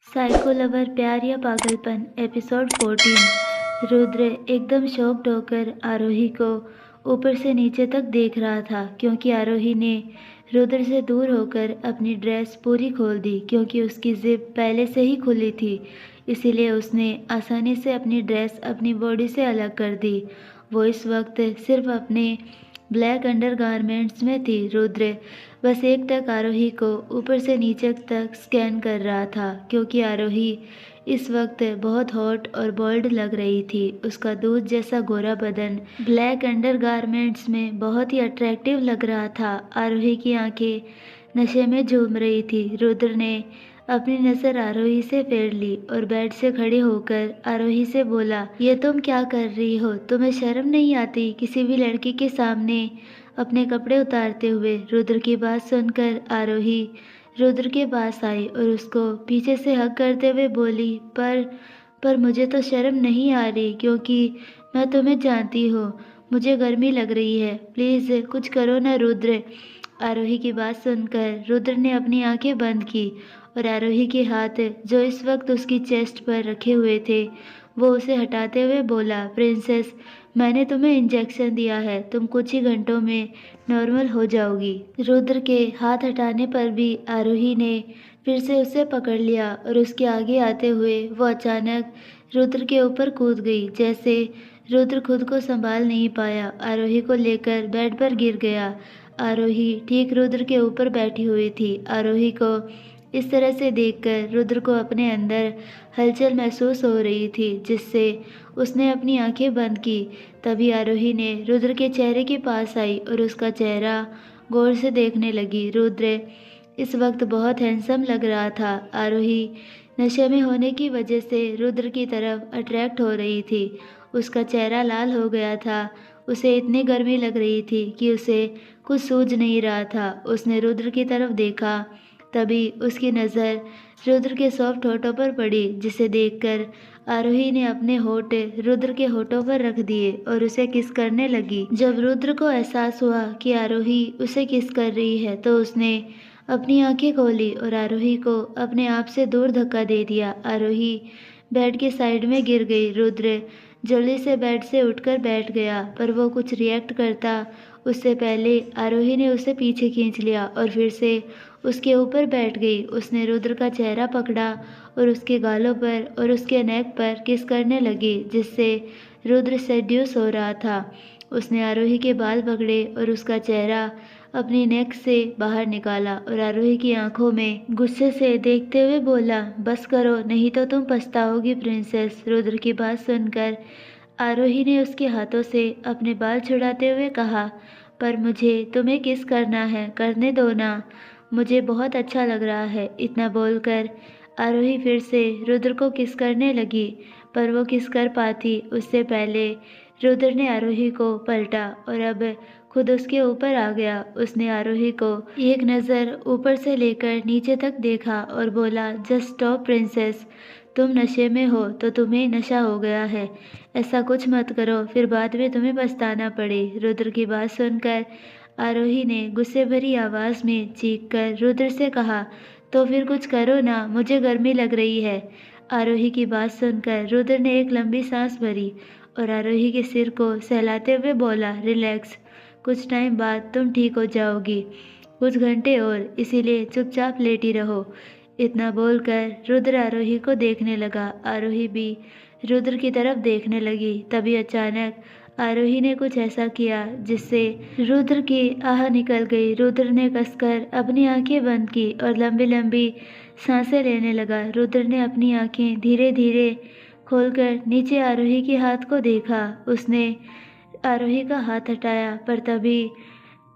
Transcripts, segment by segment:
Psycho lover प्यार या पागलपन एपिसोड 14। रुद्र एकदम शॉक्ड होकर आरोही को ऊपर से नीचे तक देख रहा था क्योंकि आरोही ने रुद्र से दूर होकर अपनी ड्रेस पूरी खोल दी क्योंकि उसकी जिप पहले से ही खुली थी। इसीलिए उसने आसानी से अपनी ड्रेस अपनी बॉडी से अलग कर दी। वो इस वक्त सिर्फ अपने ब्लैक अंडरगारमेंट्स में थी। रुद्र बस एकटक आरोही को ऊपर से नीचे तक स्कैन कर रहा था क्योंकि आरोही इस वक्त बहुत हॉट और बोल्ड लग रही थी। उसका दूध जैसा गोरा बदन ब्लैक अंडरगारमेंट्स में बहुत ही अट्रैक्टिव लग रहा था। आरोही की आंखें नशे में झूम रही थी। रुद्र ने अपनी नज़र आरोही से फेर ली और बेड से खड़े होकर आरोही से बोला, ये तुम क्या कर रही हो? तुम्हें शर्म नहीं आती किसी भी लड़की के सामने अपने कपड़े उतारते हुए? रुद्र की बात सुनकर आरोही रुद्र के पास आई और उसको पीछे से हग करते हुए बोली, पर मुझे तो शर्म नहीं आ रही क्योंकि मैं तुम्हें जानती हूँ। मुझे गर्मी लग रही है, प्लीज़ कुछ करो ना रुद्र। आरोही की बात सुनकर रुद्र ने अपनी आंखें बंद की और आरोही के हाथ जो इस वक्त उसकी चेस्ट पर रखे हुए थे वो उसे हटाते हुए बोला, प्रिंसेस, मैंने तुम्हें इंजेक्शन दिया है, तुम कुछ ही घंटों में नॉर्मल हो जाओगी। रुद्र के हाथ हटाने पर भी आरोही ने फिर से उसे पकड़ लिया और उसके आगे आते हुए वो अचानक रुद्र के ऊपर कूद गई। जैसे रुद्र खुद को संभाल नहीं पाया, आरोही को लेकर बेड पर गिर गया। आरोही ठीक रुद्र के ऊपर बैठी हुई थी। आरोही को इस तरह से देखकर रुद्र को अपने अंदर हलचल महसूस हो रही थी जिससे उसने अपनी आंखें बंद की। तभी आरोही ने रुद्र के चेहरे के पास आई और उसका चेहरा गौर से देखने लगी। रुद्र इस वक्त बहुत हैंडसम लग रहा था। आरोही नशे में होने की वजह से रुद्र की तरफ अट्रैक्ट हो रही थी। उसका चेहरा लाल हो गया था। उसे इतनी गर्मी लग रही थी कि उसे कुछ सूझ नहीं रहा था। उसने रुद्र की तरफ देखा, तभी उसकी नज़र रुद्र के सॉफ्ट होठों पर पड़ी जिसे देखकर आरोही ने अपने होठ रुद्र के होठों पर रख दिए और उसे किस करने लगी। जब रुद्र को एहसास हुआ कि आरोही उसे किस कर रही है तो उसने अपनी आंखें खोली और आरोही को अपने आप से दूर धक्का दे दिया। आरोही बेड के साइड में गिर गई। रुद्र जल्दी से बेड से उठकर बैठ गया पर वो कुछ रिएक्ट करता उससे पहले आरोही ने उसे पीछे खींच लिया और फिर से उसके ऊपर बैठ गई। उसने रुद्र का चेहरा पकड़ा और उसके गालों पर और उसके नेक पर किस करने लगी जिससे रुद्र सेड्यूस हो रहा था। उसने आरोही के बाल पकड़े और उसका चेहरा अपनी नेक से बाहर निकाला और आरोही की आंखों में गुस्से से देखते हुए बोला, बस करो नहीं तो तुम पछताओगी प्रिंसेस। रुद्र की बात सुनकर आरोही ने उसके हाथों से अपने बाल छुड़ाते हुए कहा, पर मुझे तुम्हें किस करना है, करने दो ना, मुझे बहुत अच्छा लग रहा है। इतना बोलकर आरोही फिर से रुद्र को किस करने लगी पर वो किस कर पाती उससे पहले रुद्र ने आरोही को पलटा और अब खुद उसके ऊपर आ गया। उसने आरोही को एक नज़र ऊपर से लेकर नीचे तक देखा और बोला, जस्ट स्टॉप प्रिंसेस, तुम नशे में हो तो तुम्हें नशा हो गया है, ऐसा कुछ मत करो फिर बाद में तुम्हें पछताना पड़े। रुद्र की बात सुनकर आरोही ने गुस्से भरी आवाज़ में चीखकर रुद्र से कहा, तो फिर कुछ करो ना, मुझे गर्मी लग रही है। आरोही की बात सुनकर रुद्र ने एक लंबी सांस भरी और आरोही के सिर को सहलाते हुए बोला, रिलैक्स, कुछ टाइम बाद तुम ठीक हो जाओगी, कुछ घंटे और, इसीलिए चुपचाप लेटी रहो। इतना बोलकर रुद्र आरोही को देखने लगा। आरोही भी रुद्र की तरफ देखने लगी। तभी अचानक आरोही ने कुछ ऐसा किया जिससे रुद्र की आह निकल गई। रुद्र ने कसकर अपनी आंखें बंद की और लंबी लंबी सांसें लेने लगा। रुद्र ने अपनी आंखें धीरे धीरे खोलकर नीचे आरोही के हाथ को देखा। उसने आरोही का हाथ हटाया पर तभी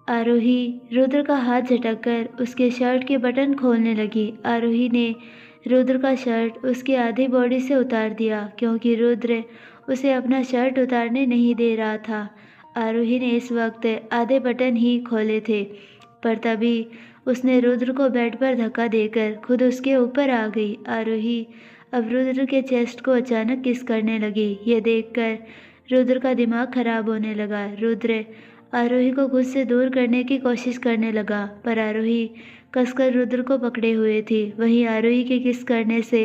आरोही रुद्र का हाथ झटककर उसके शर्ट के बटन खोलने लगी। आरोही ने रुद्र का शर्ट उसकी आधी बॉडी से उतार दिया क्योंकि रुद्र उसे अपना शर्ट उतारने नहीं दे रहा था। आरोही ने इस वक्त आधे बटन ही खोले थे पर तभी उसने रुद्र को बेड पर धक्का देकर खुद उसके ऊपर आ गई। आरोही अब रुद्र के चेस्ट को अचानक किस करने लगी। ये देखकर रुद्र का दिमाग खराब होने लगा। रुद्र आरोही को खुद से दूर करने की कोशिश करने लगा पर आरोही कसकर रुद्र को पकड़े हुए थी। वहीं आरोही के किस करने से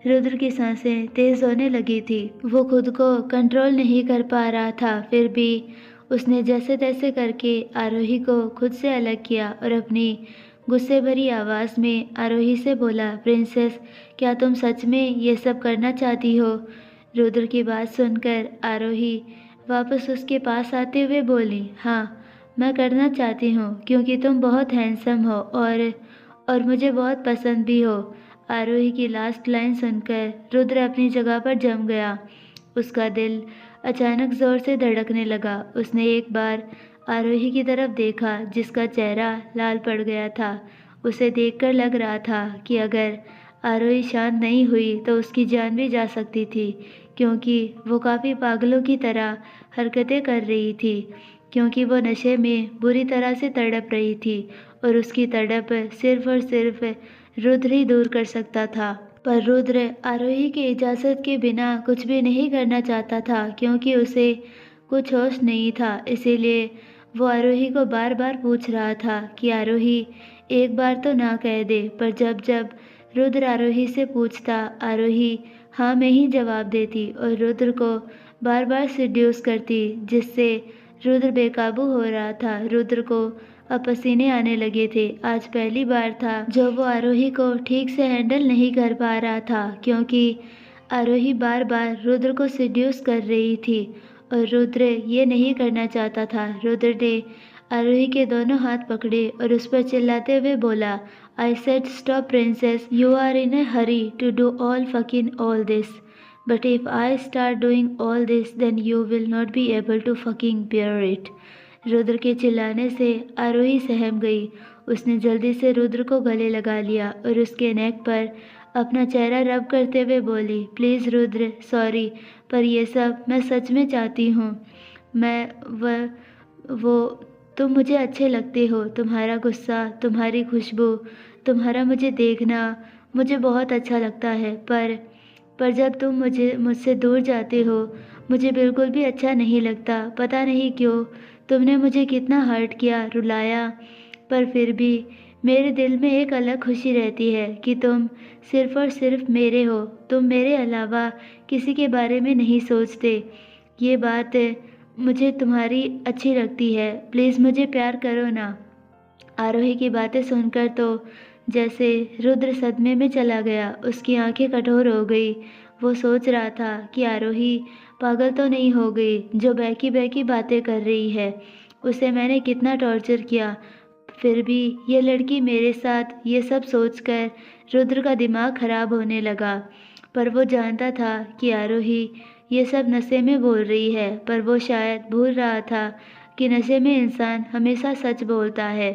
रुद्र की सांसें तेज होने लगी थी। वो खुद को कंट्रोल नहीं कर पा रहा था, फिर भी उसने जैसे तैसे करके आरोही को खुद से अलग किया और अपनी गुस्से भरी आवाज़ में आरोही से बोला, प्रिंसेस, क्या तुम सच में ये सब करना चाहती हो? रुद्र की बात सुनकर आरोही वापस उसके पास आते हुए बोली, हाँ, मैं करना चाहती हूँ क्योंकि तुम बहुत हैंडसम हो और मुझे बहुत पसंद भी हो। आरोही की लास्ट लाइन सुनकर रुद्र अपनी जगह पर जम गया। उसका दिल अचानक जोर से धड़कने लगा। उसने एक बार आरोही की तरफ देखा जिसका चेहरा लाल पड़ गया था। उसे देखकर लग रहा था कि अगर आरोही शांत नहीं हुई तो उसकी जान भी जा सकती थी, क्योंकि वो काफ़ी पागलों की तरह हरकतें कर रही थी, क्योंकि वो नशे में बुरी तरह से तड़प रही थी और उसकी तड़प सिर्फ और सिर्फ रुद्र ही दूर कर सकता था। पर रुद्र आरोही की इजाज़त के बिना कुछ भी नहीं करना चाहता था, क्योंकि उसे कुछ होश नहीं था। इसीलिए वो आरोही को बार बार पूछ रहा था कि आरोही, एक बार तो ना कह दे। पर जब जब रुद्र आरोही से पूछता, आरोही हाँ में ही जवाब देती और रुद्र को बार बार सेड्यूस करती, जिससे रुद्र बेकाबू हो रहा था। रुद्र को अब पसीने आने लगे थे। आज पहली बार था जब वो आरोही को ठीक से हैंडल नहीं कर पा रहा था, क्योंकि आरोही बार बार रुद्र को सेड्यूस कर रही थी और रुद्र ये नहीं करना चाहता था। रुद्र ने आरोही के दोनों हाथ पकड़े और उस पर चिल्लाते हुए बोला, I said stop princess, you are in a hurry to do all fucking all this, but if I start doing all this then you will not be able to fucking bear it. Rudra के चिल्लाने से आरोही सहम गई। उसने जल्दी से रुद्र को गले लगा लिया और उसके नेक पर अपना चेहरा रब करते हुए बोली, प्लीज़ रुद्र, सॉरी, पर ये सब मैं सच में चाहती हूँ। वो तुम मुझे अच्छे लगते हो। तुम्हारा गुस्सा, तुम्हारी खुशबू, तुम्हारा मुझे देखना मुझे बहुत अच्छा लगता है। पर जब तुम मुझसे दूर जाते हो, मुझे बिल्कुल भी अच्छा नहीं लगता। पता नहीं क्यों तुमने मुझे कितना हर्ट किया, रुलाया, पर फिर भी मेरे दिल में एक अलग खुशी रहती है कि तुम सिर्फ़ और सिर्फ मेरे हो। तुम मेरे अलावा किसी के बारे में नहीं सोचते। ये बात मुझे तुम्हारी अच्छी लगती है। प्लीज़ मुझे प्यार करो ना। आरोही की बातें सुनकर तो जैसे रुद्र सदमे में चला गया। उसकी आंखें कठोर हो गई। वो सोच रहा था कि आरोही पागल तो नहीं हो गई जो बहकी बहकी बातें कर रही है। उसे मैंने कितना टॉर्चर किया, फिर भी ये लड़की मेरे साथ ये सब सोचकर रुद्र का दिमाग खराब होने लगा। पर वो जानता था कि आरोही ये सब नशे में बोल रही है, पर वो शायद भूल रहा था कि नशे में इंसान हमेशा सच बोलता है।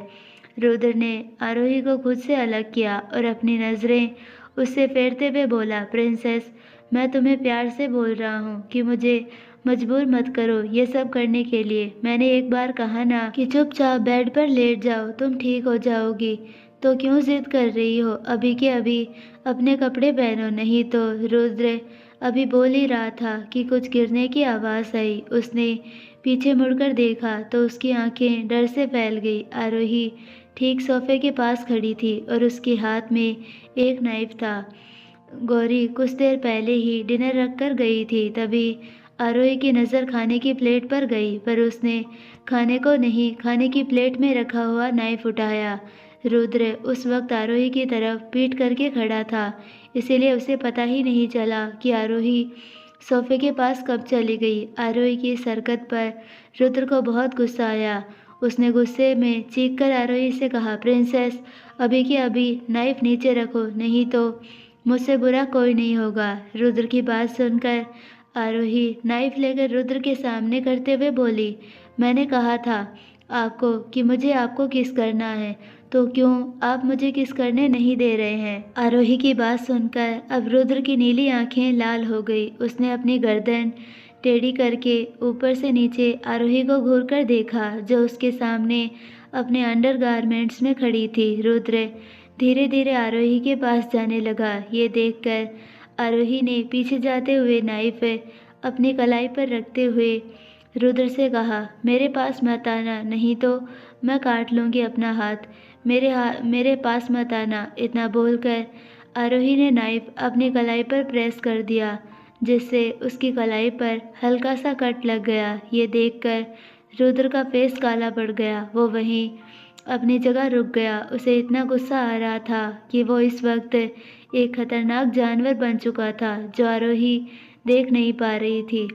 रुद्र ने आरोही को खुद से अलग किया और अपनी नज़रें उससे फेरते हुए बोला, प्रिंसेस, मैं तुम्हें प्यार से बोल रहा हूँ कि मुझे मजबूर मत करो ये सब करने के लिए। मैंने एक बार कहा ना कि चुपचाप बेड पर लेट जाओ, तुम ठीक हो जाओगी, तो क्यों जिद कर रही हो? अभी के अभी अपने कपड़े पहनो, नहीं तो। रुद्र अभी बोल ही रहा था कि कुछ गिरने की आवाज़ आई। उसने पीछे मुड़कर देखा तो उसकी आंखें डर से फैल गई। आरोही ठीक सोफे के पास खड़ी थी और उसके हाथ में एक नाइफ था। गौरी कुछ देर पहले ही डिनर रख कर गई थी। तभी आरोही की नज़र खाने की प्लेट पर गई, पर उसने खाने को नहीं, खाने की प्लेट में रखा हुआ नाइफ उठाया। रुद्र उस वक्त आरोही की तरफ पीठ करके खड़ा था, इसीलिए उसे पता ही नहीं चला कि आरोही सोफे के पास कब चली गई। आरोही की इस हरकत पर रुद्र को बहुत गुस्सा आया। उसने गुस्से में चीख कर आरोही से कहा, प्रिंसेस, अभी के अभी नाइफ नीचे रखो, नहीं तो मुझसे बुरा कोई नहीं होगा। रुद्र की बात सुनकर आरोही नाइफ लेकर रुद्र के सामने करते हुए बोली, मैंने कहा था आपको कि मुझे आपको किस करना है, तो क्यों आप मुझे किस करने नहीं दे रहे हैं? आरोही की बात सुनकर अब रुद्र की नीली आंखें लाल हो गई। उसने अपनी गर्दन टेढ़ी करके ऊपर से नीचे आरोही को घूर कर देखा, जो उसके सामने अपने अंडरगारमेंट्स में खड़ी थी। रुद्र धीरे धीरे आरोही के पास जाने लगा। ये देखकर आरोही ने पीछे जाते हुए नाइफ अपनी कलाई पर रखते हुए रुद्र से कहा, मेरे पास मत आना, नहीं तो मैं काट लूँगी अपना हाथ। मेरे पास मत आना। इतना बोलकर आरोही ने नाइफ अपनी कलाई पर प्रेस कर दिया, जिससे उसकी कलाई पर हल्का सा कट लग गया। ये देखकर रुद्र का फेस काला पड़ गया। वो वहीं अपनी जगह रुक गया। उसे इतना गुस्सा आ रहा था कि वो इस वक्त एक खतरनाक जानवर बन चुका था जो आरोही देख नहीं पा रही थी।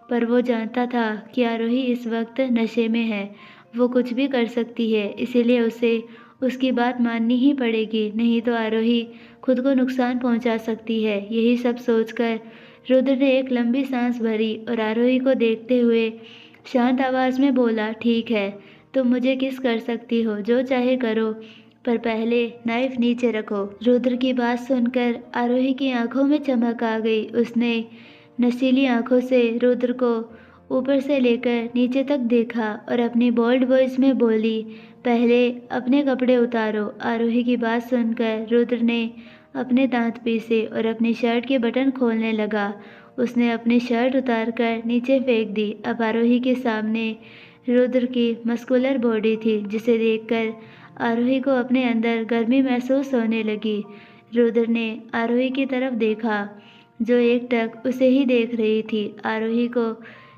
पर वो जानता था कि आरोही इस वक्त नशे में है, वो कुछ भी कर सकती है, इसीलिए उसे उसकी बात माननी ही पड़ेगी, नहीं तो आरोही खुद को नुकसान पहुंचा सकती है। यही सब सोचकर रुद्र ने एक लंबी सांस भरी और आरोही को देखते हुए शांत आवाज में बोला, ठीक है, तुम मुझे किस कर सकती हो, जो चाहे करो, पर पहले नाइफ नीचे रखो। रुद्र की बात सुनकर आरोही की आंखों में चमक आ गई। उसने नशीली आंखों से रुद्र को ऊपर से लेकर नीचे तक देखा और अपनी बोल्ड वॉइस में बोली, पहले अपने कपड़े उतारो। आरोही की बात सुनकर रुद्र ने अपने दांत पीसे और अपनी शर्ट के बटन खोलने लगा। उसने अपनी शर्ट उतारकर नीचे फेंक दी। अब आरोही के सामने रुद्र की मस्कुलर बॉडी थी, जिसे देखकर आरोही को अपने अंदर गर्मी महसूस होने लगी। रुद्र ने आरोही की तरफ देखा, जो एकटक उसे ही देख रही थी। आरोही को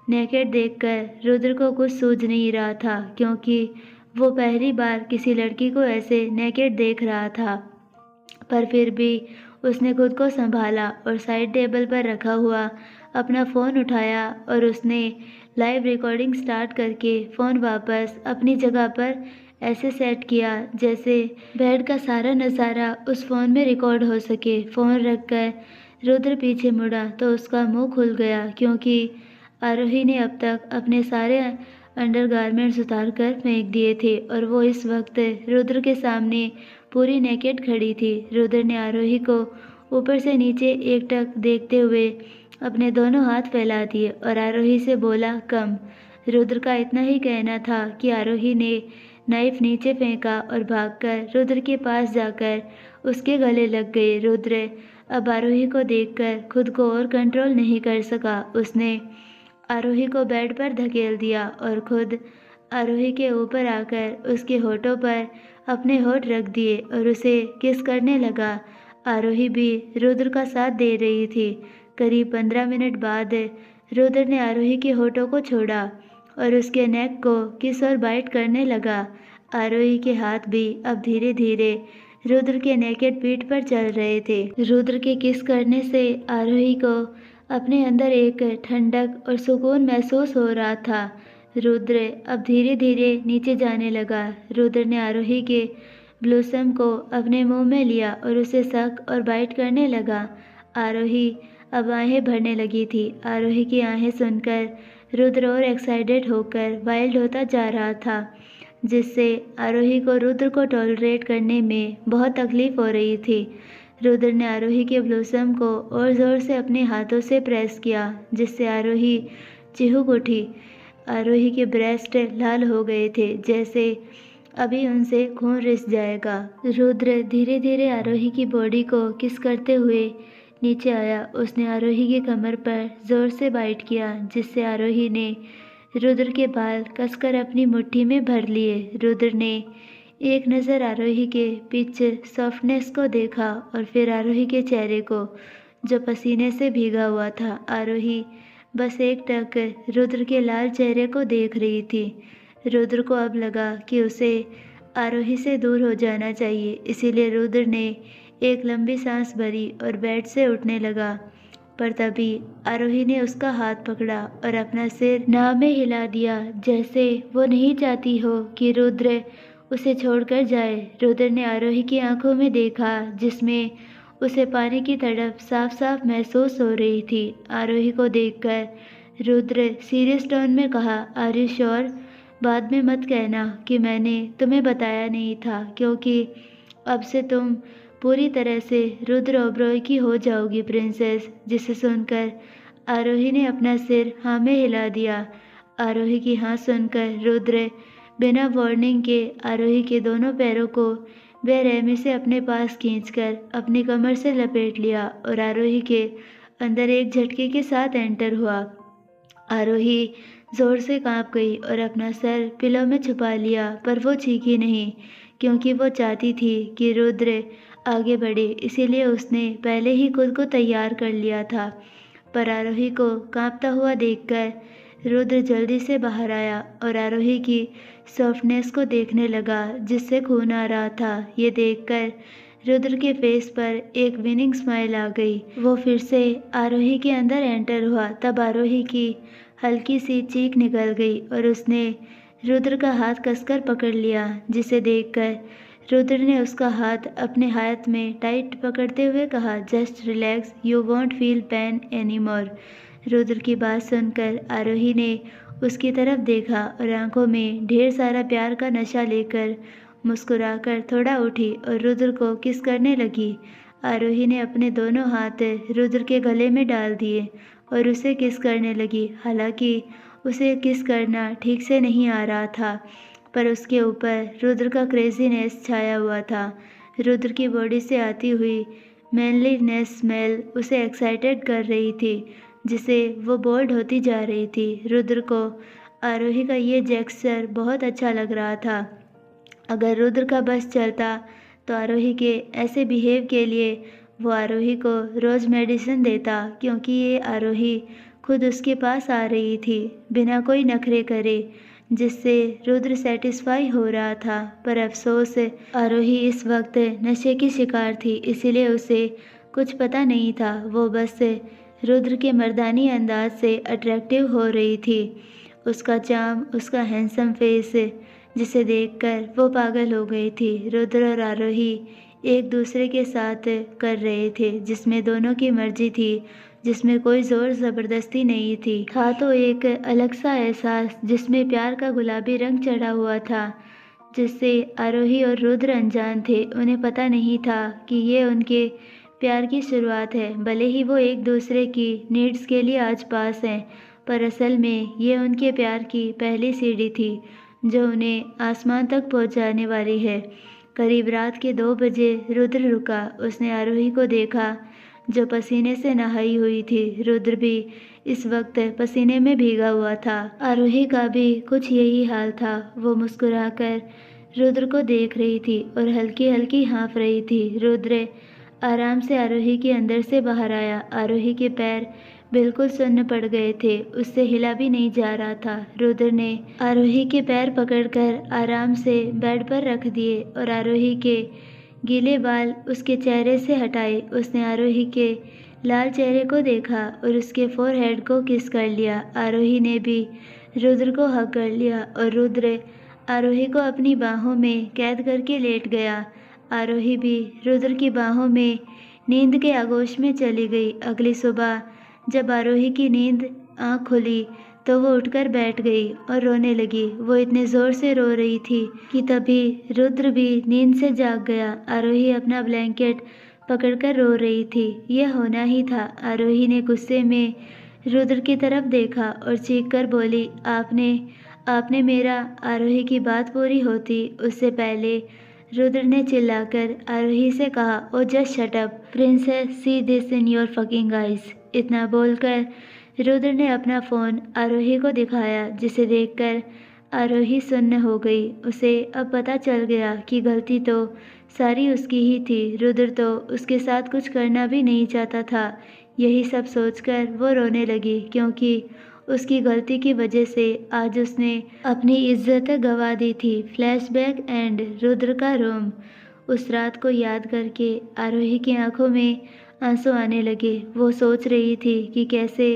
नेकेड देखकर रुद्र को कुछ सूझ नहीं रहा था, क्योंकि वो पहली बार किसी लड़की को ऐसे नेकेड देख रहा था। पर फिर भी उसने खुद को संभाला और साइड टेबल पर रखा हुआ अपना फ़ोन उठाया और उसने लाइव रिकॉर्डिंग स्टार्ट करके फ़ोन वापस अपनी जगह पर ऐसे सेट किया जैसे बेड का सारा नज़ारा उस फ़ोन में रिकॉर्ड हो सके। फ़ोन रखकर रुद्र पीछे मुड़ा तो उसका मुंह खुल गया, क्योंकि आरोही ने अब तक अपने सारे अंडरगारमेंट्स उतार कर फेंक दिए थे और वो इस वक्त रुद्र के सामने पूरी नेकेड खड़ी थी। रुद्र ने आरोही को ऊपर से नीचे एकटक देखते हुए अपने दोनों हाथ फैला दिए और आरोही से बोला, कम। रुद्र का इतना ही कहना था कि आरोही ने नाइफ नीचे फेंका और भागकर रुद्र के पास जाकर उसके गले लग गई। रुद्र अब आरोही को देखकर खुद को और कंट्रोल नहीं कर सका। उसने आरोही को बेड पर धकेल दिया और खुद आरोही के ऊपर आकर उसके होठों पर अपने होठ रख दिए और उसे किस करने लगा। आरोही भी रुद्र का साथ दे रही थी। करीब 15 मिनट बाद रुद्र ने आरोही के होठों को छोड़ा और उसके नेक को किस और बाइट करने लगा। आरोही के हाथ भी अब धीरे धीरे रुद्र के नेकेड पीठ पर चल रहे थे। रुद्र के किस करने से आरोही को अपने अंदर एक ठंडक और सुकून महसूस हो रहा था। रुद्र अब धीरे धीरे नीचे जाने लगा। रुद्र ने आरोही के ब्लूसम को अपने मुंह में लिया और उसे सक और बाइट करने लगा। आरोही अब आहें भरने लगी थी। आरोही की आहें सुनकर रुद्र और एक्साइटेड होकर वाइल्ड होता जा रहा था, जिससे आरोही को रुद्र को टॉलरेट करने में बहुत तकलीफ हो रही थी। रुद्र ने आरोही के ब्लूसम को और ज़ोर से अपने हाथों से प्रेस किया, जिससे आरोही चिहुक उठी। आरोही के ब्रेस्ट लाल हो गए थे, जैसे अभी उनसे खून रिस जाएगा। रुद्र धीरे धीरे आरोही की बॉडी को किस करते हुए नीचे आया। उसने आरोही की कमर पर जोर से बाइट किया, जिससे आरोही ने रुद्र के बाल कसकर अपनी मुट्ठी में भर लिए। रुद्र ने एक नज़र आरोही के पिच सॉफ्टनेस को देखा और फिर आरोही के चेहरे को, जो पसीने से भीगा हुआ था। आरोही बस एक टक रुद्र के लाल चेहरे को देख रही थी। रुद्र को अब लगा कि उसे आरोही से दूर हो जाना चाहिए, इसीलिए रुद्र ने एक लंबी सांस भरी और बेड से उठने लगा। पर तभी आरोही ने उसका हाथ पकड़ा और अपना सिर नाव में हिला दिया, जैसे वो नहीं चाहती हो कि रुद्र उसे छोड़कर जाए। रुद्र ने आरोही की आंखों में देखा, जिसमें उसे पानी की तड़प साफ साफ महसूस हो रही थी। आरोही को देखकर रुद्र सीरियस टोन में कहा, आर यू श्योर? बाद में मत कहना कि मैंने तुम्हें बताया नहीं था, क्योंकि अब से तुम पूरी तरह से रुद्र ओबरॉय की हो जाओगी प्रिंसेस। जिसे सुनकर आरोही ने अपना सिर हाँ में हिला दिया। आरोही की हाँ सुनकर रुद्र बिना वार्निंग के आरोही के दोनों पैरों को बेरहमी से अपने पास खींचकर अपनी कमर से लपेट लिया और आरोही के अंदर एक झटके के साथ एंटर हुआ। आरोही जोर से कांप गई और अपना सर पिलो में छुपा लिया, पर वो चीखी नहीं, क्योंकि वो चाहती थी कि रुद्र आगे बढ़े, इसीलिए उसने पहले ही खुद को तैयार कर लिया था। पर आरोही को कांपता हुआ देखकर रुद्र जल्दी से बाहर आया और आरोही की सॉफ्टनेस को देखने लगा जिससे खून आ रहा था। ये देखकर रुद्र के फेस पर एक विनिंग स्माइल आ गई। वो फिर से आरोही के अंदर एंटर हुआ। तब आरोही की हल्की सी चीख निकल गई और उसने रुद्र का हाथ कसकर पकड़ लिया, जिसे देखकर रुद्र ने उसका हाथ अपने हाथ में टाइट पकड़ते हुए कहा, just relax, you want feel pain any more. Rudra की बात सुनकर आरोही ने उसकी तरफ देखा और आंखों में ढेर सारा प्यार का नशा लेकर मुस्कुराकर थोड़ा उठी और रुद्र को किस करने लगी। आरोही ने अपने दोनों हाथ रुद्र के गले में डाल दिए और उसे किस करने लगी। हालांकि उसे किस करना ठीक से नहीं आ रहा था, पर उसके ऊपर रुद्र का क्रेजीनेस छाया हुआ था। रुद्र की बॉडी से आती हुई मैनलीनेस स्मेल उसे एक्साइटेड कर रही थी, जिसे वो बोल्ड होती जा रही थी। रुद्र को आरोही का ये जेस्चर बहुत अच्छा लग रहा था। अगर रुद्र का बस चलता तो आरोही के ऐसे बिहेव के लिए वो आरोही को रोज़ मेडिसिन देता, क्योंकि ये आरोही खुद उसके पास आ रही थी बिना कोई नखरे करे, जिससे रुद्र सेटिस्फाई हो रहा था। पर अफसोस आरोही इस वक्त नशे की शिकार थी, इसीलिए उसे कुछ पता नहीं था। वो बस रुद्र के मर्दानी अंदाज से अट्रैक्टिव हो रही थी। उसका चार्म, उसका हैंडसम फेस, जिसे देखकर वो पागल हो गई थी। रुद्र और आरोही एक दूसरे के साथ कर रहे थे, जिसमें दोनों की मर्जी थी, जिसमें कोई ज़ोर ज़बरदस्ती नहीं थी। था तो एक अलग सा एहसास जिसमें प्यार का गुलाबी रंग चढ़ा हुआ था, जिससे आरोही और रुद्र अनजान थे। उन्हें पता नहीं था कि ये उनके प्यार की शुरुआत है। भले ही वो एक दूसरे की नीड्स के लिए आज पास हैं, पर असल में ये उनके प्यार की पहली सीढ़ी थी जो उन्हें आसमान तक पहुंचाने वाली है। करीब रात के 2 बजे रुद्र रुका। उसने आरोही को देखा जो पसीने से नहाई हुई थी। रुद्र भी इस वक्त पसीने में भीगा हुआ था। आरोही का भी कुछ यही हाल था। वो मुस्कुराकर रुद्र को देख रही थी और हल्की हल्की हाँफ रही थी। रुद्र आराम से आरोही के अंदर से बाहर आया। आरोही के पैर बिल्कुल सुन्न पड़ गए थे, उससे हिला भी नहीं जा रहा था। रुद्र ने आरोही के पैर पकड़कर आराम से बेड पर रख दिए और आरोही के गीले बाल उसके चेहरे से हटाए। उसने आरोही के लाल चेहरे को देखा और उसके फोरहेड को किस कर लिया। आरोही ने भी रुद्र को हग कर लिया और रुद्र आरोही को अपनी बाहों में कैद करके लेट गया। आरोही भी रुद्र की बाहों में नींद के आगोश में चली गई। अगली सुबह जब आरोही की नींद आँख खुली तो वो उठकर बैठ गई और रोने लगी। वो इतने ज़ोर से रो रही थी कि तभी रुद्र भी नींद से जाग गया। आरोही अपना ब्लैंकेट पकड़कर रो रही थी। यह होना ही था। आरोही ने गुस्से में रुद्र की तरफ देखा और चीखकर बोली, आपने मेरा। आरोही की बात पूरी होती उससे पहले रुद्र ने चिल्लाकर आरोही से कहा, oh just shut up princess, see this in your fucking eyes. इतना बोलकर रुद्र ने अपना फ़ोन आरोही को दिखाया, जिसे देखकर आरोही सुन्न हो गई। उसे अब पता चल गया कि गलती तो सारी उसकी ही थी। रुद्र तो उसके साथ कुछ करना भी नहीं चाहता था। यही सब सोचकर वो रोने लगी, क्योंकि उसकी गलती की वजह से आज उसने अपनी इज्जत गंवा दी थी। फ्लैशबैक एंड रुद्र का रूम। उस रात को याद करके आरोही की आंखों में आंसू आने लगे। वो सोच रही थी कि कैसे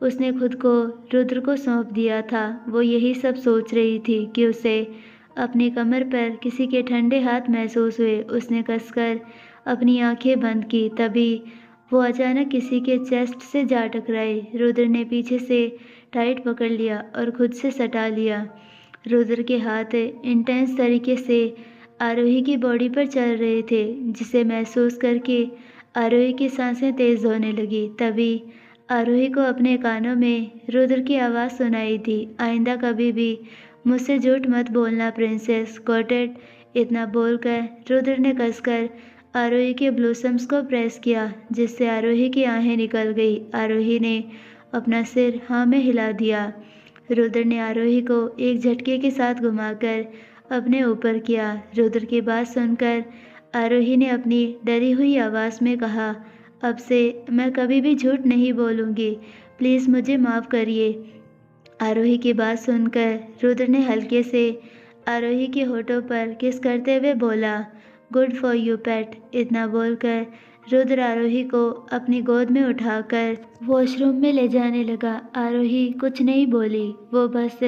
उसने खुद को रुद्र को सौंप दिया था। वो यही सब सोच रही थी कि उसे अपनी कमर पर किसी के ठंडे हाथ महसूस हुए। उसने कसकर अपनी आंखें बंद की, तभी वो अचानक किसी के चेस्ट से जा टकराई। रुद्र ने पीछे से टाइट पकड़ लिया और खुद से सटा लिया। रुद्र के हाथ इंटेंस तरीके से आरोही की बॉडी पर चल रहे थे, जिसे महसूस करके आरोही की सांसें तेज होने लगी। तभी आरोही को अपने कानों में रुद्र की आवाज़ सुनाई दी, आइंदा कभी भी मुझसे झूठ मत बोलना प्रिंसेस, गॉट इट। इतना बोलकर रुद्र ने कसकर आरोही के ब्लूसम्स को प्रेस किया, जिससे आरोही की आहें निकल गई। आरोही ने अपना सिर हाँ में हिला दिया। रुद्र ने आरोही को एक झटके के साथ घुमाकर अपने ऊपर किया। रुद्र की बात सुनकर आरोही ने अपनी डरी हुई आवाज़ में कहा, अब से मैं कभी भी झूठ नहीं बोलूँगी, प्लीज़ मुझे माफ़ करिए। आरोही की बात सुनकर रुद्र ने हल्के से आरोही के होठों पर किस करते हुए बोला, गुड फॉर यू पेट। इतना बोलकर रुद्र आरोही को अपनी गोद में उठाकर वॉशरूम में ले जाने लगा। आरोही कुछ नहीं बोली, वो बस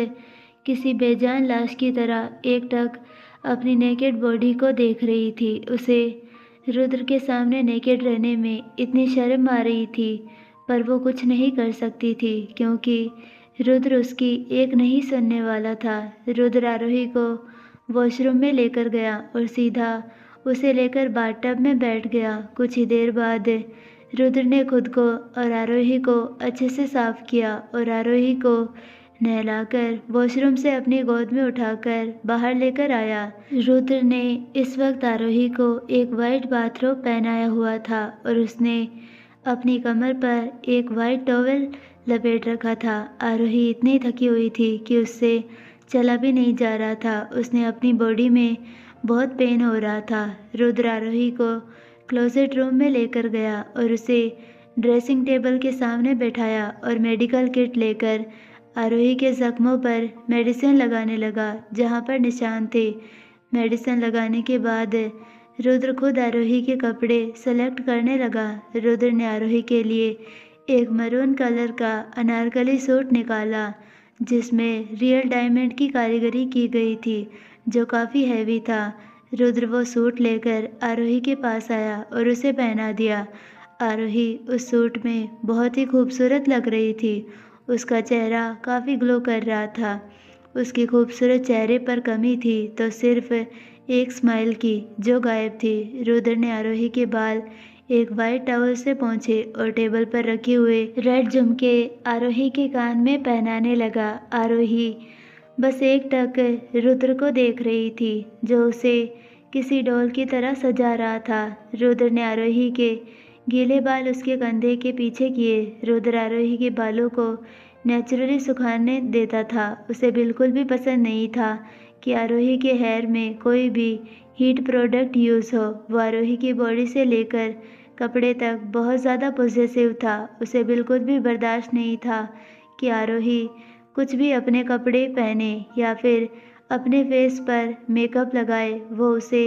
किसी बेजान लाश की तरह एकटक अपनी नेकेड बॉडी को देख रही थी। उसे रुद्र के सामने नेकेड रहने में इतनी शर्म आ रही थी, पर वो कुछ नहीं कर सकती थी क्योंकि रुद्र उसकी एक नहीं सुनने वाला था। रुद्र आरोही को वॉशरूम में लेकर गया और सीधा उसे लेकर बाथटब में बैठ गया। कुछ ही देर बाद रुद्र ने खुद को और आरोही को अच्छे से साफ किया और आरोही को नहलाकर वॉशरूम से अपनी गोद में उठाकर बाहर लेकर आया। रुद्र ने इस वक्त आरोही को एक वाइट बाथरोब पहनाया हुआ था और उसने अपनी कमर पर एक वाइट टॉवल लपेट रखा था। आरोही इतनी थकी हुई थी कि उससे चला भी नहीं जा रहा था। उसने अपनी बॉडी में बहुत पेन हो रहा था। रुद्र आरोही को क्लोजेट रूम में लेकर गया और उसे ड्रेसिंग टेबल के सामने बैठाया और मेडिकल किट लेकर आरोही के जख्मों पर मेडिसिन लगाने लगा जहाँ पर निशान थे। मेडिसिन लगाने के बाद रुद्र खुद आरोही के कपड़े सेलेक्ट करने लगा। रुद्र ने आरोही के लिए एक मरून कलर का अनारकली सूट निकाला जिसमें रियल डायमंड की कारीगरी की गई थी, जो काफ़ी हैवी था। रुद्र वो सूट लेकर आरोही के पास आया और उसे पहना दिया। आरोही उस सूट में बहुत ही खूबसूरत लग रही थी। उसका चेहरा काफ़ी ग्लो कर रहा था। उसकी खूबसूरत चेहरे पर कमी थी तो सिर्फ एक स्माइल की, जो गायब थी। रुद्र ने आरोही के बाल एक वाइट टॉवल से पोंछे और टेबल पर रखे हुए रेड झुमके आरोही के कान में पहनाने लगा। आरोही बस एकटक रुद्र को देख रही थी जो उसे किसी डॉल की तरह सजा रहा था। रुद्र ने आरोही के गीले बाल उसके कंधे के पीछे किए। रुद्र आरोही के बालों को नेचुरली सुखाने देता था। उसे बिल्कुल भी पसंद नहीं था कि आरोही के हेयर में कोई भी हीट प्रोडक्ट यूज़ हो। वो आरोही की बॉडी से लेकर कपड़े तक बहुत ज़्यादा पॉसेसिव था। उसे बिल्कुल भी बर्दाश्त नहीं था कि आरोही कुछ भी अपने कपड़े पहने या फिर अपने फेस पर मेकअप लगाए। वो उसे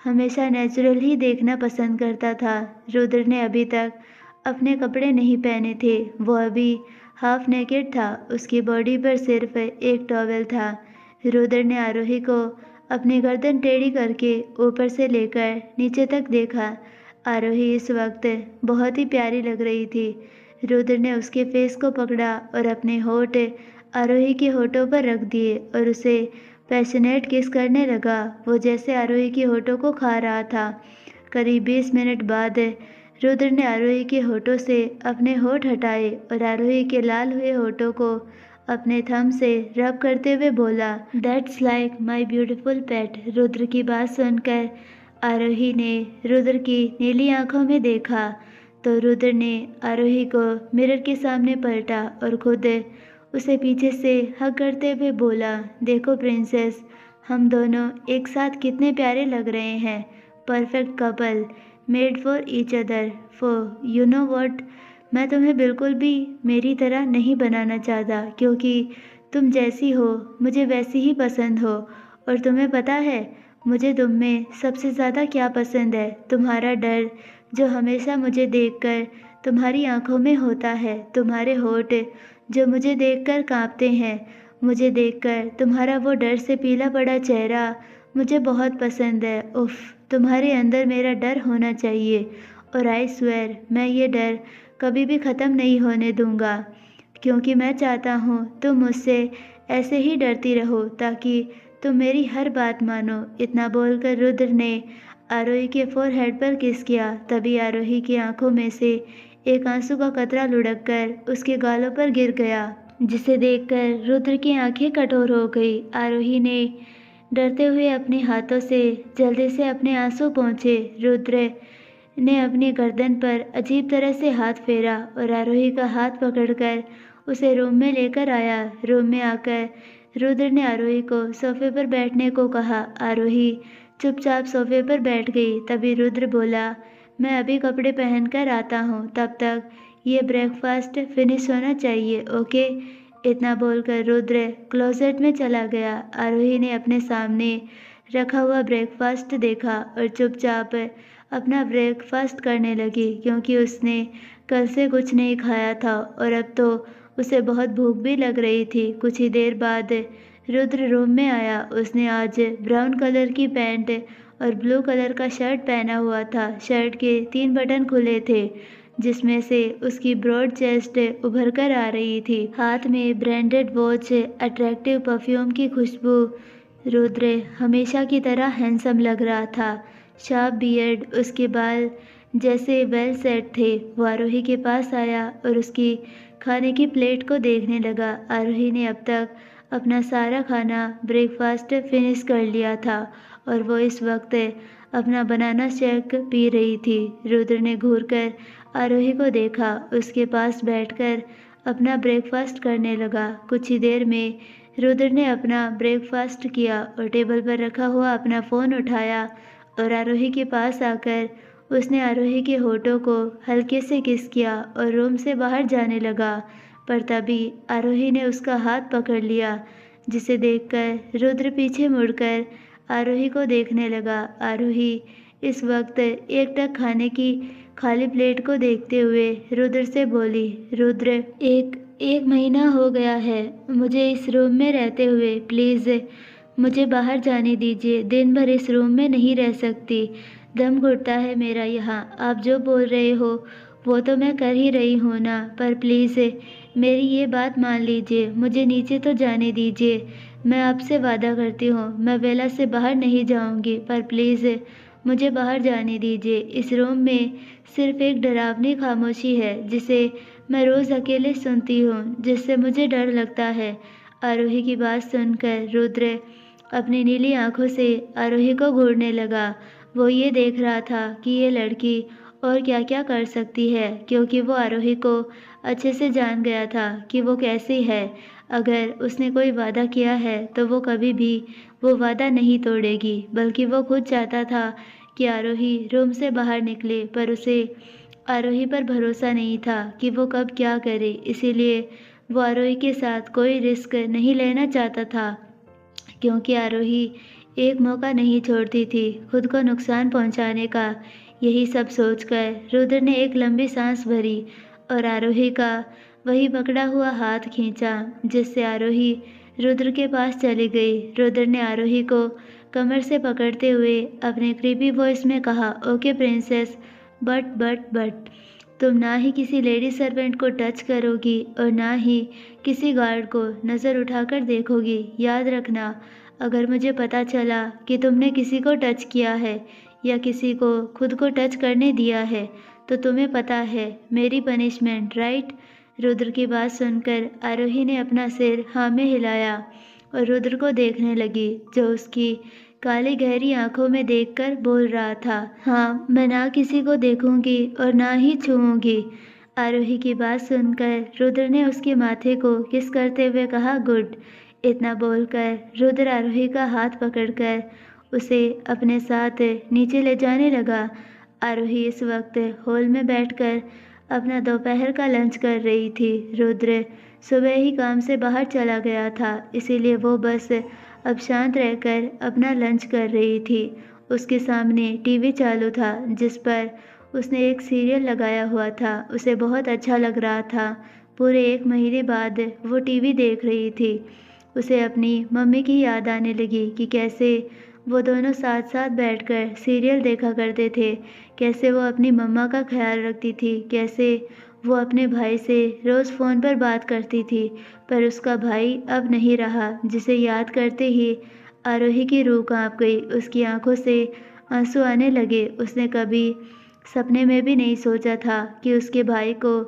हमेशा नेचुरल ही देखना पसंद करता था। रुद्र ने अभी तक अपने कपड़े नहीं पहने थे। वो अभी हाफ नेकेड था। उसकी बॉडी पर सिर्फ एक टॉवेल था। रुद्र ने आरोही को अपनी गर्दन टेढ़ी करके ऊपर से लेकर नीचे तक देखा। आरोही इस वक्त बहुत ही प्यारी लग रही थी। रुद्र ने उसके फेस को पकड़ा और अपने होठ आरोही के होठों पर रख दिए और उसे पैशनेट किस करने लगा, वो जैसे आरोही के होठों को खा रहा था। करीब 20 मिनट बाद रुद्र ने आरोही के होठों से अपने होठ हटाए और आरोही के लाल हुए होठों को अपने थंब से रब करते हुए बोला, दैट्स लाइक माई ब्यूटिफुल पेट। रुद्र की बात सुनकर आरोही ने रुद्र की नीली आंखों में देखा तो रुद्र ने आरोही को मिरर के सामने पलटा और खुद उसे पीछे से हग करते हुए बोला, देखो प्रिंसेस, हम दोनों एक साथ कितने प्यारे लग रहे हैं। Perfect couple, made for each other. For you know what, मैं तुम्हें बिल्कुल भी मेरी तरह नहीं बनाना चाहता क्योंकि तुम जैसी हो मुझे वैसी ही पसंद हो। और तुम्हें पता है मुझे तुम में सबसे ज़्यादा क्या पसंद है? तुम्हारा डर जो हमेशा मुझे देखकर तुम्हारी आंखों में होता है। तुम्हारे होठ जो मुझे देखकर कांपते हैं। मुझे देखकर तुम्हारा वो डर से पीला पड़ा चेहरा मुझे बहुत पसंद है। उफ, तुम्हारे अंदर मेरा डर होना चाहिए और आई स्वेयर मैं ये डर कभी भी ख़त्म नहीं होने दूंगा क्योंकि मैं चाहता हूँ तुम मुझसे ऐसे ही डरती रहो ताकि तुम मेरी हर बात मानो। इतना बोलकर रुद्र ने आरोही के फोरहेड पर किस किया। तभी आरोही की आंखों में से एक आंसू का कतरा लुढ़क कर उसके गालों पर गिर गया, जिसे देखकर रुद्र की आंखें कठोर हो गई। आरोही ने डरते हुए अपने हाथों से जल्दी से अपने आंसू पोंछे। रुद्र ने अपनी गर्दन पर अजीब तरह से हाथ फेरा और आरोही का हाथ पकड़कर उसे रूम में लेकर आया। रूम में आकर रुद्र ने आरोही को सोफे पर बैठने को कहा। आरोही चुपचाप सोफे पर बैठ गई। तभी रुद्र बोला, मैं अभी कपड़े पहनकर आता हूँ, तब तक ये ब्रेकफास्ट फिनिश होना चाहिए, ओके? इतना बोलकर रुद्र क्लोसेट में चला गया। आरोही ने अपने सामने रखा हुआ ब्रेकफास्ट देखा और चुपचाप अपना ब्रेकफास्ट करने लगी, क्योंकि उसने कल से कुछ नहीं खाया था और अब तो उसे बहुत भूख भी लग रही थी। कुछ ही देर बाद रुद्र रूम में आया। उसने आज ब्राउन कलर की पैंट और ब्लू कलर का शर्ट पहना हुआ था। शर्ट के 3 बटन खुले थे, जिसमें से उसकी ब्रॉड चेस्ट उभर कर आ रही थी। हाथ में ब्रांडेड वॉच, अट्रैक्टिव परफ्यूम की खुशबू। रुद्र हमेशा की तरह हैंडसम लग रहा था। शार्प बियर्ड, उसके बाल जैसे वेल सेट थे। वो आरोही के पास आया और उसकी खाने की प्लेट को देखने लगा। आरोही ने अब तक अपना सारा खाना ब्रेकफास्ट फिनिश कर लिया था और वो इस वक्त अपना बनाना शेक पी रही थी। रुद्र ने घूरकर आरोही को देखा। उसके पास बैठकर अपना ब्रेकफास्ट करने लगा। कुछ ही देर में रुद्र ने अपना ब्रेकफास्ट किया और टेबल पर रखा हुआ अपना फ़ोन उठाया और आरोही के पास आकर उसने आरोही के होठों को हल्के से किस किया और रूम से बाहर जाने लगा। पर तभी आरोही ने उसका हाथ पकड़ लिया, जिसे देखकर रुद्र पीछे मुड़कर आरोही को देखने लगा। आरोही इस वक्त एकटक खाने की खाली प्लेट को देखते हुए रुद्र से बोली, रुद्र, एक महीना हो गया है मुझे इस रूम में रहते हुए। प्लीज़ मुझे बाहर जाने दीजिए। दिन भर इस रूम में नहीं रह सकती। दम घुटता है मेरा यहाँ। आप जो बोल रहे हो वो तो मैं कर ही रही हूँ ना, पर प्लीज़ मेरी ये बात मान लीजिए। मुझे नीचे तो जाने दीजिए। मैं आपसे वादा करती हूँ मैं वेला से बाहर नहीं जाऊँगी, पर प्लीज़ मुझे बाहर जाने दीजिए। इस रूम में सिर्फ एक डरावनी खामोशी है जिसे मैं रोज़ अकेले सुनती हूँ, जिससे मुझे डर लगता है। आरोही की बात सुनकर रुद्र अपनी नीली आंखों से आरोही को घूरने लगा। वो ये देख रहा था कि ये लड़की और क्या क्या कर सकती है, क्योंकि वो आरोही को अच्छे से जान गया था कि वो कैसी है। अगर उसने कोई वादा किया है तो वो कभी भी वो वादा नहीं तोड़ेगी, बल्कि वो खुद चाहता था कि आरोही रूम से बाहर निकले, पर उसे आरोही पर भरोसा नहीं था कि वो कब क्या करे। इसीलिए वो आरोही के साथ कोई रिस्क नहीं लेना चाहता था, क्योंकि आरोही एक मौका नहीं छोड़ती थी खुद को नुकसान पहुंचाने का। यही सब सोचकर रुद्र ने एक लंबी सांस भरी और आरोही का वही पकड़ा हुआ हाथ खींचा, जिससे आरोही रुद्र के पास चली गई। रुद्र ने आरोही को कमर से पकड़ते हुए अपने क्रीपी वॉइस में कहा, ओके प्रिंसेस, बट तुम ना ही किसी लेडी सर्वेंट को टच करोगी और ना ही किसी गार्ड को नज़र उठाकर देखोगी। याद रखना, अगर मुझे पता चला कि तुमने किसी को टच किया है या किसी को खुद को टच करने दिया है तो तुम्हें पता है मेरी पनिशमेंट, राइट? रुद्र की बात सुनकर आरोही ने अपना सिर हाँ में हिलाया और रुद्र को देखने लगी, जो उसकी काली गहरी आंखों में देखकर बोल रहा था, हाँ, मैं ना किसी को देखूंगी और ना ही छूऊंगी। आरोही की बात सुनकर रुद्र ने उसके माथे को किस करते हुए कहा, गुड। इतना बोलकर रुद्र आरोही का हाथ पकड़कर उसे अपने साथ नीचे ले जाने लगा। आरोही इस वक्त हॉल में बैठकर अपना दोपहर का लंच कर रही थी। रुद्र सुबह ही काम से बाहर चला गया था, इसीलिए वो बस अब शांत रहकर अपना लंच कर रही थी। उसके सामने टीवी चालू था, जिस पर उसने एक सीरियल लगाया हुआ था। उसे बहुत अच्छा लग रहा था। पूरे 1 महीने बाद वो टीवी देख रही थी। उसे अपनी मम्मी की याद आने लगी कि कैसे वो दोनों साथ साथ बैठकर सीरियल देखा करते थे, कैसे वो अपनी मम्मा का ख्याल रखती थी, कैसे वो अपने भाई से रोज़ फ़ोन पर बात करती थी। पर उसका भाई अब नहीं रहा, जिसे याद करते ही आरोही की रूह कांप गई। उसकी आंखों से आंसू आने लगे। उसने कभी सपने में भी नहीं सोचा था कि उसके भाई को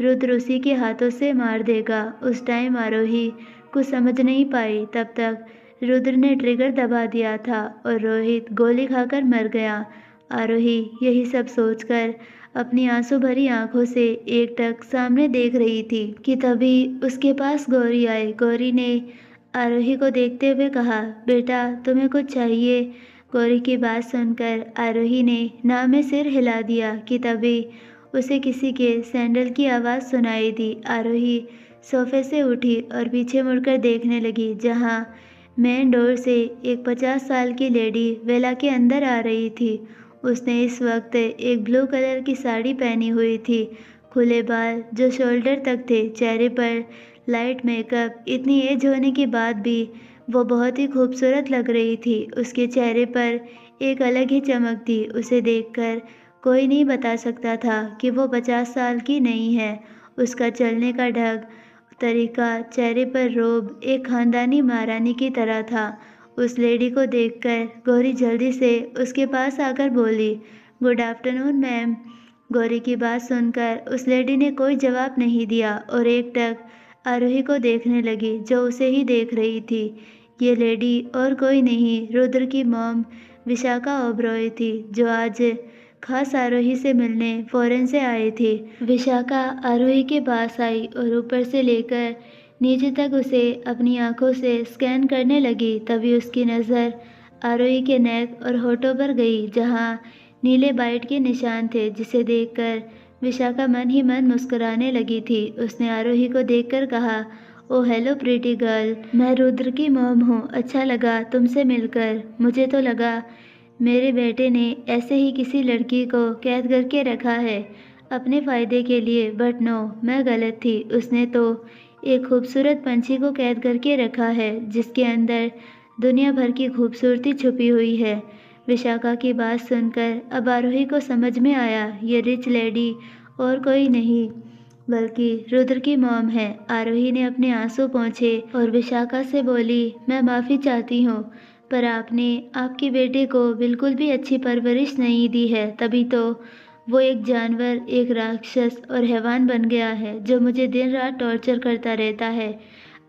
रुद्र उसी के हाथों से मार देगा। उस टाइम आरोही कुछ समझ नहीं पाई। तब तक रुद्र ने ट्रिगर दबा दिया था और रोहित गोली खाकर मर गया। आरोही यही सब सोचकर अपनी आंसू भरी आंखों से एकटक सामने देख रही थी कि तभी उसके पास गौरी आई। गौरी ने आरोही को देखते हुए कहा, बेटा तुम्हें कुछ चाहिए? गौरी की बात सुनकर आरोही ने ना में सिर हिला दिया कि तभी उसे किसी के सैंडल की आवाज़ सुनाई दी। आरोही सोफे से उठी और पीछे मुड़कर देखने लगी, जहाँ मेन डोर से एक 50 साल की लेडी वेला के अंदर आ रही थी। उसने इस वक्त एक ब्लू कलर की साड़ी पहनी हुई थी, खुले बाल जो शोल्डर तक थे, चेहरे पर लाइट मेकअप। इतनी एज होने के बाद भी वो बहुत ही खूबसूरत लग रही थी। उसके चेहरे पर एक अलग ही चमक थी। उसे देखकर कोई नहीं बता सकता था कि वो 50 साल की नहीं है। उसका चलने का ढंग, तरीका, चेहरे पर रोब एक खानदानी महारानी की तरह था। उस लेडी को देखकर गौरी जल्दी से उसके पास आकर बोली, गुड आफ्टरनून मैम। गौरी की बात सुनकर उस लेडी ने कोई जवाब नहीं दिया और एकटक आरोही को देखने लगी, जो उसे ही देख रही थी। ये लेडी और कोई नहीं, रुद्र की मॉम विशाखा ओबरॉय थी, जो आज खास आरोही से मिलने फॉरेन से आई थी। विशाखा आरोही के पास आई और ऊपर से लेकर नीचे तक उसे अपनी आंखों से स्कैन करने लगी। तभी उसकी नज़र आरोही के नेक और होठों पर गई, जहाँ नीले बाइट के निशान थे, जिसे देखकर विशाखा मन ही मन मुस्कुराने लगी थी। उसने आरोही को देखकर कहा, ओ हेलो प्रीटी गर्ल, मैं रुद्र की मॉम हूँ। अच्छा लगा तुमसे मिलकर। मुझे तो लगा मेरे बेटे ने ऐसे ही किसी लड़की को कैद करके रखा है अपने फ़ायदे के लिए, बट नो, मैं गलत थी। उसने तो एक खूबसूरत पंछी को कैद करके रखा है, जिसके अंदर दुनिया भर की खूबसूरती छुपी हुई है। विशाखा की बात सुनकर अब आरोही को समझ में आया, ये रिच लेडी और कोई नहीं बल्कि रुद्र की मॉम है। आरोही ने अपने आंसू पोंछे और विशाखा से बोली, मैं माफ़ी चाहती हूँ, पर आपने आपके बेटे को बिल्कुल भी अच्छी परवरिश नहीं दी है, तभी तो वो एक जानवर, एक राक्षस और हैवान बन गया है, जो मुझे दिन रात टॉर्चर करता रहता है।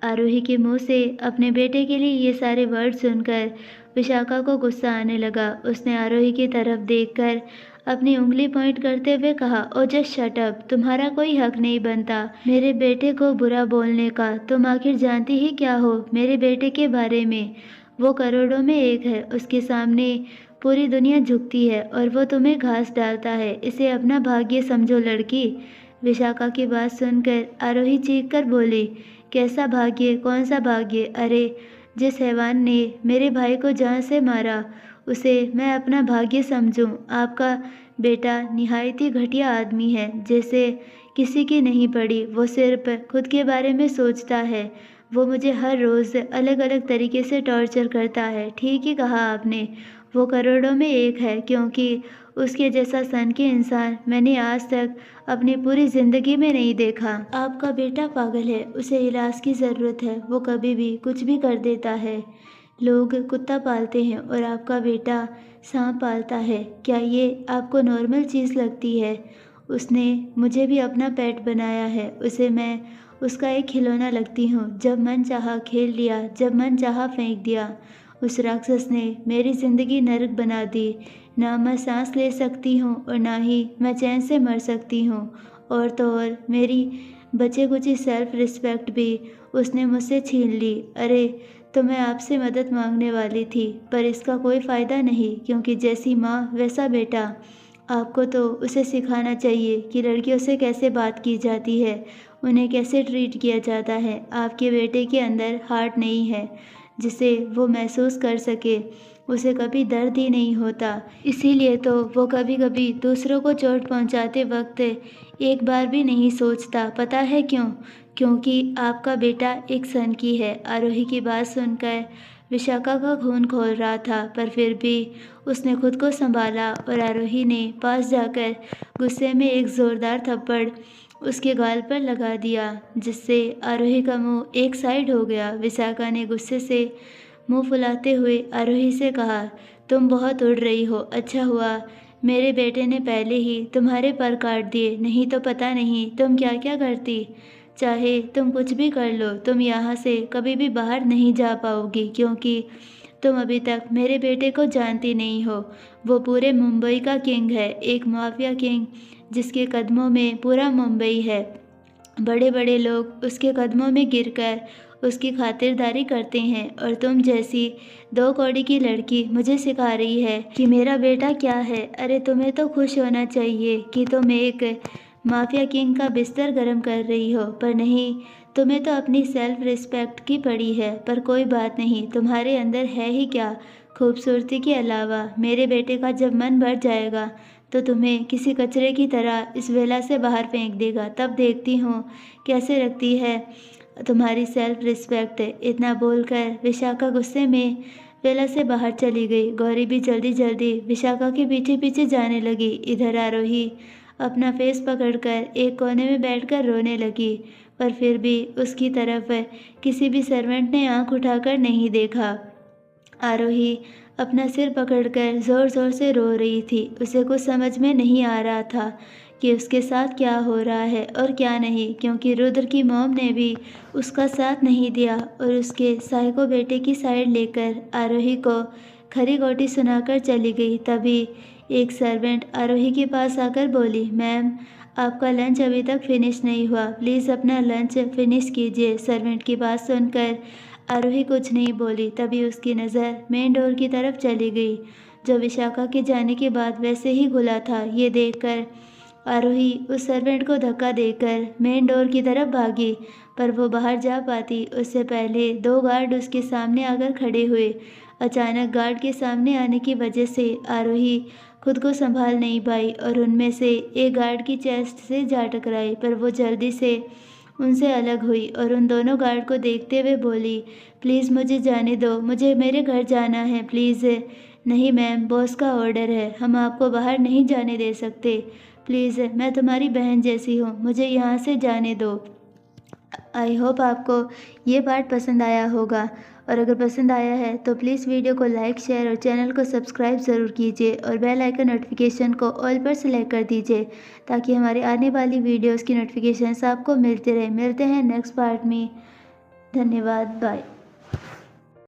आरोही के मुंह से अपने बेटे के लिए ये सारे वर्ड सुनकर विशाखा को गुस्सा आने लगा। उसने आरोही की तरफ देखकर अपनी उंगली पॉइंट करते हुए कहा, ओ जस्ट शट अप, तुम्हारा कोई हक नहीं बनता मेरे बेटे को बुरा बोलने का। तुम आखिर जानती ही क्या हो मेरे बेटे के बारे में? वो करोड़ों में एक है, उसके सामने पूरी दुनिया झुकती है और वो तुम्हें घास डालता है। इसे अपना भाग्य समझो लड़की। विशाखा की बात सुनकर आरोही चीख कर बोली, कैसा भाग्य? कौन सा भाग्य? अरे जिस हैवान ने मेरे भाई को जान से मारा, उसे मैं अपना भाग्य समझूं? आपका बेटा निहायत ही घटिया आदमी है, जैसे किसी की नहीं पड़ी। वो सिर्फ खुद के बारे में सोचता है। वो मुझे हर रोज़ अलग अलग तरीके से टॉर्चर करता है। ठीक ही कहा आपने, वो करोड़ों में एक है, क्योंकि उसके जैसा सन के इंसान मैंने आज तक अपनी पूरी ज़िंदगी में नहीं देखा। आपका बेटा पागल है, उसे इलाज की ज़रूरत है। वो कभी भी कुछ भी कर देता है। लोग कुत्ता पालते हैं और आपका बेटा सांप पालता है। क्या ये आपको नॉर्मल चीज़ लगती है? उसने मुझे भी अपना पेट बनाया है। उसे मैं उसका एक खिलौना लगती हूँ। जब मन चाहा खेल लिया, जब मन चाहा फेंक दिया। उस राक्षस ने मेरी ज़िंदगी नरक बना दी। ना मैं सांस ले सकती हूँ और ना ही मैं चैन से मर सकती हूँ। और तो और मेरी बचे कुची सेल्फ रिस्पेक्ट भी उसने मुझसे छीन ली। अरे तो मैं आपसे मदद मांगने वाली थी, पर इसका कोई फ़ायदा नहीं, क्योंकि जैसी माँ वैसा बेटा। आपको तो उसे सिखाना चाहिए कि लड़कियों से कैसे बात की जाती है, उन्हें कैसे ट्रीट किया जाता है। आपके बेटे के अंदर हार्ट नहीं है जिसे वो महसूस कर सके। उसे कभी दर्द ही नहीं होता, इसीलिए तो वो कभी कभी दूसरों को चोट पहुंचाते वक्त एक बार भी नहीं सोचता। पता है क्यों? क्योंकि आपका बेटा एक सन की है। आरोही की बात सुनकर विशाखा का खून खौल रहा था, पर फिर भी उसने खुद को संभाला और आरोही ने पास जाकर गुस्से में एक ज़ोरदार थप्पड़ उसके गाल पर लगा दिया, जिससे आरोही का मुंह एक साइड हो गया। विशाखा ने गुस्से से मुंह फुलाते हुए आरोही से कहा, तुम बहुत उड़ रही हो। अच्छा हुआ मेरे बेटे ने पहले ही तुम्हारे पर काट दिए, नहीं तो पता नहीं तुम क्या क्या करती। चाहे तुम कुछ भी कर लो, तुम यहाँ से कभी भी बाहर नहीं जा पाओगी, क्योंकि तुम अभी तक मेरे बेटे को जानती नहीं हो। वो पूरे मुंबई का किंग है, एक माफिया किंग, जिसके कदमों में पूरा मुंबई है। बड़े बड़े लोग उसके कदमों में गिरकर उसकी खातिरदारी करते हैं और तुम जैसी 2 कौड़ी की लड़की मुझे सिखा रही है कि मेरा बेटा क्या है। अरे तुम्हें तो खुश होना चाहिए कि तुम एक माफिया किंग का बिस्तर गर्म कर रही हो, पर नहीं, तुम्हें तो अपनी सेल्फ रिस्पेक्ट की पड़ी है। पर कोई बात नहीं, तुम्हारे अंदर है ही क्या खूबसूरती के अलावा। मेरे बेटे का जब मन भर जाएगा तो तुम्हें किसी कचरे की तरह इस वेला से बाहर फेंक देगा, तब देखती हूँ कैसे रखती है तुम्हारी सेल्फ रिस्पेक्ट। इतना बोलकर विशाखा गुस्से में वेला से बाहर चली गई। गौरी भी जल्दी जल्दी विशाखा के पीछे पीछे जाने लगी। इधर आरोही अपना फेस पकड़कर एक कोने में बैठकर रोने लगी, पर फिर भी उसकी तरफ किसी भी सर्वेंट ने आंख उठाकर नहीं देखा। आरोही अपना सिर पकड़कर जोर जोर से रो रही थी। उसे कुछ समझ में नहीं आ रहा था कि उसके साथ क्या हो रहा है और क्या नहीं, क्योंकि रुद्र की मॉम ने भी उसका साथ नहीं दिया और उसके साइको बेटे की साइड लेकर आरोही को खरी खोटी सुनाकर चली गई। तभी एक सर्वेंट आरोही के पास आकर बोली, मैम, आपका लंच अभी तक फिनिश नहीं हुआ, प्लीज़ अपना लंच फिनिश कीजिए। सर्वेंट की बात सुनकर आरोही कुछ नहीं बोली। तभी उसकी नज़र मेन डोर की तरफ चली गई, जो विशाखा के जाने के बाद वैसे ही खुला था। ये देखकर आरोही उस सर्वेंट को धक्का देकर मेन डोर की तरफ भागी, पर वो बाहर जा पाती उससे पहले 2 गार्ड उसके सामने आकर खड़े हुए। अचानक गार्ड के सामने आने की वजह से आरोही खुद को संभाल नहीं पाई और उनमें से एक गार्ड की चेस्ट से जा टकराई, पर वो जल्दी से उनसे अलग हुई और उन दोनों गार्ड को देखते हुए बोली, प्लीज़ मुझे जाने दो, मुझे मेरे घर जाना है, प्लीज़। नहीं मैम, बॉस का ऑर्डर है, हम आपको बाहर नहीं जाने दे सकते। प्लीज़, मैं तुम्हारी बहन जैसी हूँ, मुझे यहाँ से जाने दो। आई होप आपको ये पार्ट पसंद आया होगा, और अगर पसंद आया है तो प्लीज़ वीडियो को लाइक, शेयर और चैनल को सब्सक्राइब ज़रूर कीजिए और बेल आइकन नोटिफिकेशन को ऑल पर सेलेक्ट कर दीजिए, ताकि हमारी आने वाली वीडियोस की नोटिफिकेशंस आपको मिलते रहे। मिलते हैं नेक्स्ट पार्ट में। धन्यवाद, बाय।